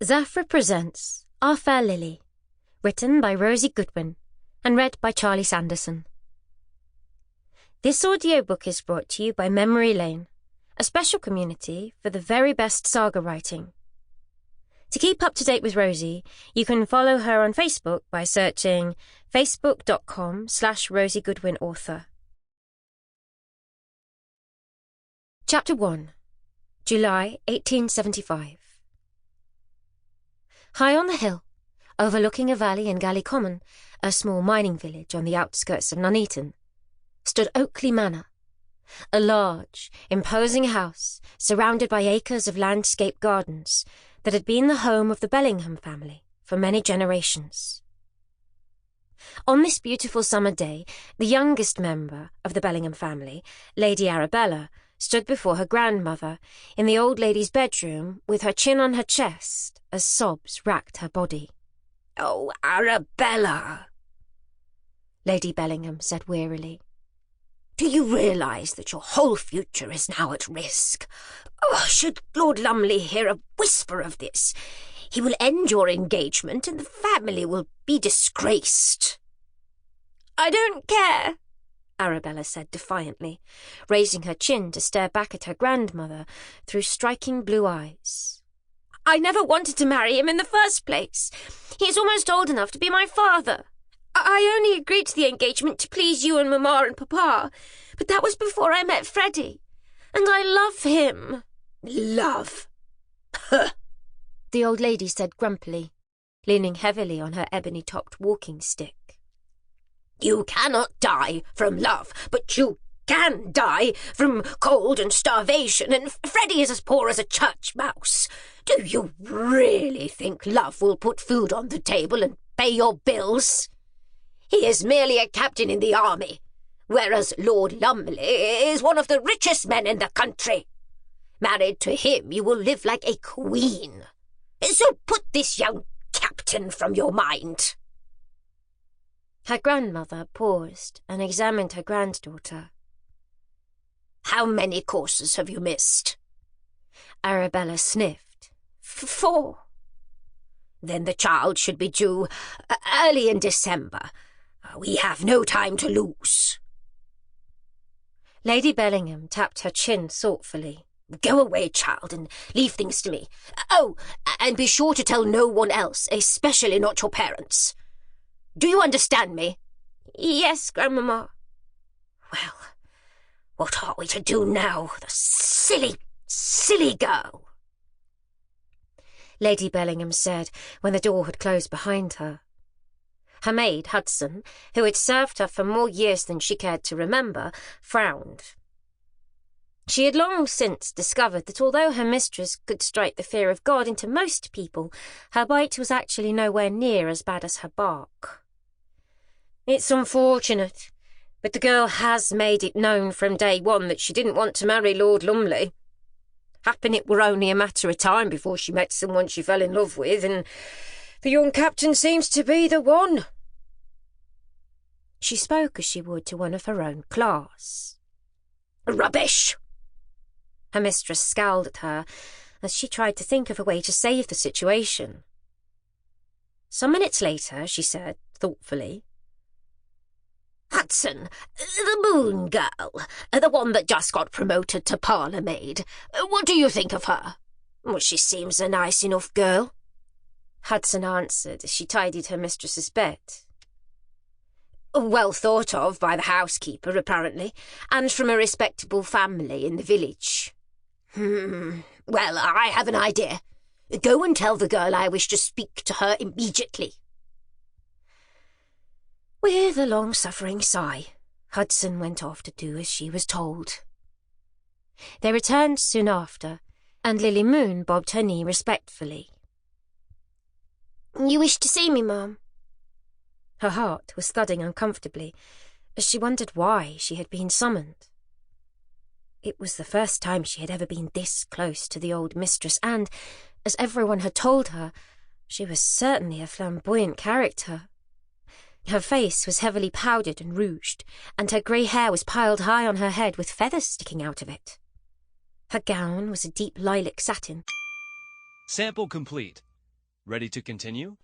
Zafra presents Our Fair Lily, written by Rosie Goodwin and read by Charlie Sanderson. This audiobook is brought to you by Memory Lane, a special community for the very best saga writing. To keep up to date with Rosie, you can follow her on Facebook by searching facebook.com/Rosie Goodwin Author. Chapter 1, July 1875. High on the hill, overlooking a valley in Galley Common, a small mining village on the outskirts of Nuneaton, stood Oakley Manor, a large, imposing house surrounded by acres of landscape gardens that had been the home of the Bellingham family for many generations. On this beautiful summer day, the youngest member of the Bellingham family, Lady Arabella, stood before her grandmother in the old lady's bedroom with her chin on her chest as sobs racked her body. "Oh, Arabella," Lady Bellingham said wearily. "Do you realise that your whole future is now at risk? Oh, should Lord Lumley hear a whisper of this, he will end your engagement and the family will be disgraced." "I don't care," Arabella said defiantly, raising her chin to stare back at her grandmother through striking blue eyes. "I never wanted to marry him in the first place. He is almost old enough to be my father. I only agreed to the engagement to please you and Mamma and Papa, but that was before I met Freddie, and I love him." "Love? Huh," the old lady said grumpily, leaning heavily on her ebony-topped walking stick. "You cannot die from love, but you can die from cold and starvation, and Freddie is as poor as a church mouse. Do you really think love will put food on the table and pay your bills? He is merely a captain in the army, whereas Lord Lumley is one of the richest men in the country. Married to him, you will live like a queen. So put this young captain from your mind." Her grandmother paused and examined her granddaughter. "How many courses have you missed?" Arabella sniffed. 4. "Then the child should be due early in December. We have no time to lose." Lady Bellingham tapped her chin thoughtfully. "Go away, child, and leave things to me. Oh, and be sure to tell no one else, especially not your parents. Do you understand me?" "Yes, Grandmamma." "Well, what are we to do now? The silly, silly girl!" Lady Bellingham said when the door had closed behind her. Her maid, Hudson, who had served her for more years than she cared to remember, frowned. She had long since discovered that although her mistress could strike the fear of God into most people, her bite was actually nowhere near as bad as her bark. "It's unfortunate, but the girl has made it known from day one that she didn't want to marry Lord Lumley. Happen it were only a matter of time before she met someone she fell in love with, and the young captain seems to be the one." She spoke as she would to one of her own class. "Rubbish!" Her mistress scowled at her as she tried to think of a way to save the situation. Some minutes later, she said, thoughtfully, "Hudson, the Moon Girl, the one that just got promoted to parlour maid. What do you think of her?" "Well, she seems a nice enough girl," Hudson answered as she tidied her mistress's bed. "Well thought of by the housekeeper, apparently, and from a respectable family in the village." Well, I have an idea. Go and tell the girl I wish to speak to her immediately." With a long-suffering sigh, Hudson went off to do as she was told. They returned soon after, and Lily Moon bobbed her knee respectfully. "You wish to see me, Mum?" Her heart was thudding uncomfortably as she wondered why she had been summoned. It was the first time she had ever been this close to the old mistress, and, as everyone had told her, she was certainly a flamboyant character. Her face was heavily powdered and rouged, and her grey hair was piled high on her head with feathers sticking out of it. Her gown was a deep lilac satin. Sample complete. Ready to continue?